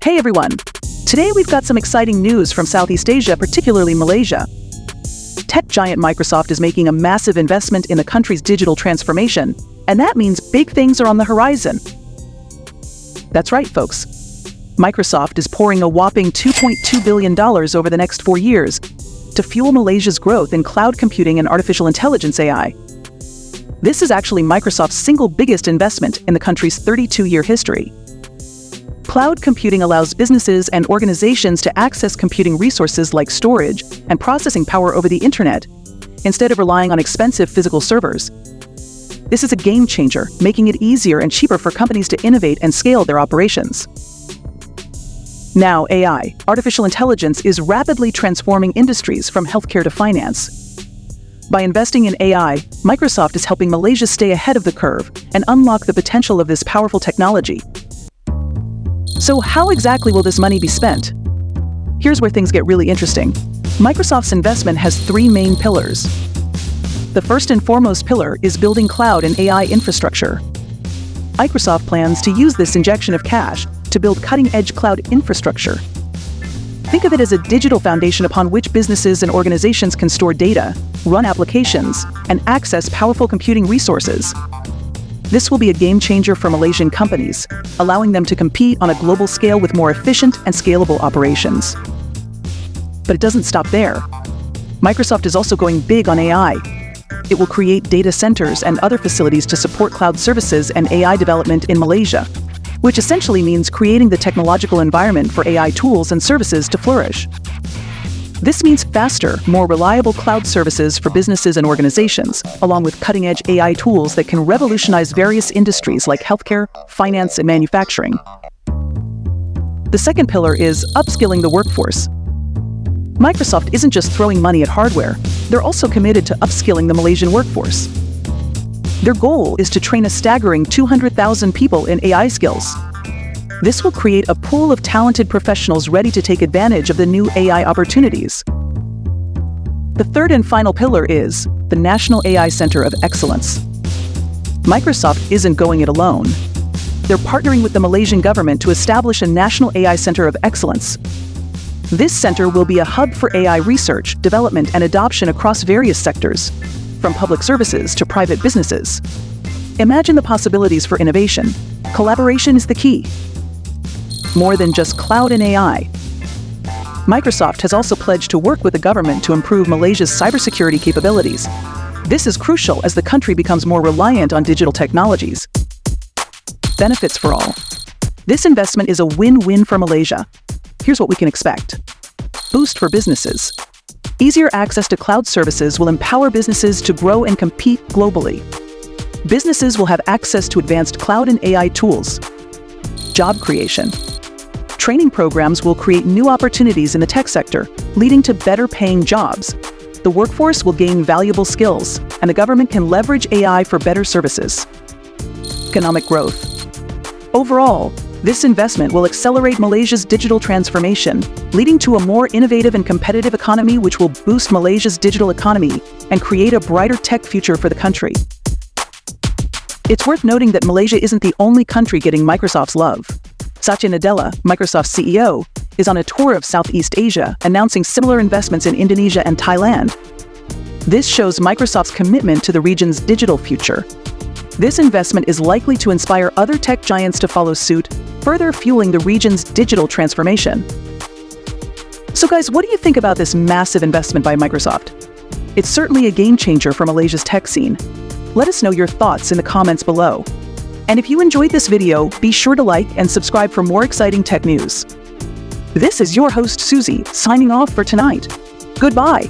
Hey everyone! Today we've got some exciting news from Southeast Asia, particularly Malaysia. Tech giant Microsoft is making a massive investment in the country's digital transformation, and that means big things are on the horizon. That's right, folks. Microsoft is pouring a whopping $2.2 billion over the next 4 years to fuel Malaysia's growth in cloud computing and artificial intelligence AI. This is actually Microsoft's single biggest investment in the country's 32-year history. Cloud computing allows businesses and organizations to access computing resources like storage and processing power over the internet, instead of relying on expensive physical servers. This is a game changer, making it easier and cheaper for companies to innovate and scale their operations. Now, AI, artificial intelligence, is rapidly transforming industries from healthcare to finance. By investing in AI, Microsoft is helping Malaysia stay ahead of the curve and unlock the potential of this powerful technology. So how exactly will this money be spent? Here's where things get really interesting. Microsoft's investment has 3 main pillars. The first and foremost pillar is building cloud and AI infrastructure. Microsoft plans to use this injection of cash to build cutting-edge cloud infrastructure. Think of it as a digital foundation upon which businesses and organizations can store data, run applications, and access powerful computing resources. This will be a game changer for Malaysian companies, allowing them to compete on a global scale with more efficient and scalable operations. But it doesn't stop there. Microsoft is also going big on AI. It will create data centers and other facilities to support cloud services and AI development in Malaysia, which essentially means creating the technological environment for AI tools and services to flourish. This means faster, more reliable cloud services for businesses and organizations, along with cutting-edge AI tools that can revolutionize various industries like healthcare, finance, and manufacturing. The second pillar is upskilling the workforce. Microsoft isn't just throwing money at hardware, they're also committed to upskilling the Malaysian workforce. Their goal is to train a staggering 200,000 people in AI skills. This will create a pool of talented professionals ready to take advantage of the new AI opportunities. The third and final pillar is the National AI Center of Excellence. Microsoft isn't going it alone. They're partnering with the Malaysian government to establish a National AI Center of Excellence. This center will be a hub for AI research, development, and adoption across various sectors, from public services to private businesses. Imagine the possibilities for innovation. Collaboration is the key. More than just cloud and AI. Microsoft has also pledged to work with the government to improve Malaysia's cybersecurity capabilities. This is crucial as the country becomes more reliant on digital technologies. Benefits for all. This investment is a win-win for Malaysia. Here's what we can expect. Boost for businesses. Easier access to cloud services will empower businesses to grow and compete globally. Businesses will have access to advanced cloud and AI tools. Job creation. Training programs will create new opportunities in the tech sector, leading to better-paying jobs. The workforce will gain valuable skills, and the government can leverage AI for better services. Economic growth. Overall, this investment will accelerate Malaysia's digital transformation, leading to a more innovative and competitive economy which will boost Malaysia's digital economy and create a brighter tech future for the country. It's worth noting that Malaysia isn't the only country getting Microsoft's love. Satya Nadella, Microsoft's CEO, is on a tour of Southeast Asia, announcing similar investments in Indonesia and Thailand. This shows Microsoft's commitment to the region's digital future. This investment is likely to inspire other tech giants to follow suit, further fueling the region's digital transformation. So guys, what do you think about this massive investment by Microsoft? It's certainly a game changer for Malaysia's tech scene. Let us know your thoughts in the comments below. And if you enjoyed this video, be sure to like and subscribe for more exciting tech news. This is your host, Susie, signing off for tonight. Goodbye.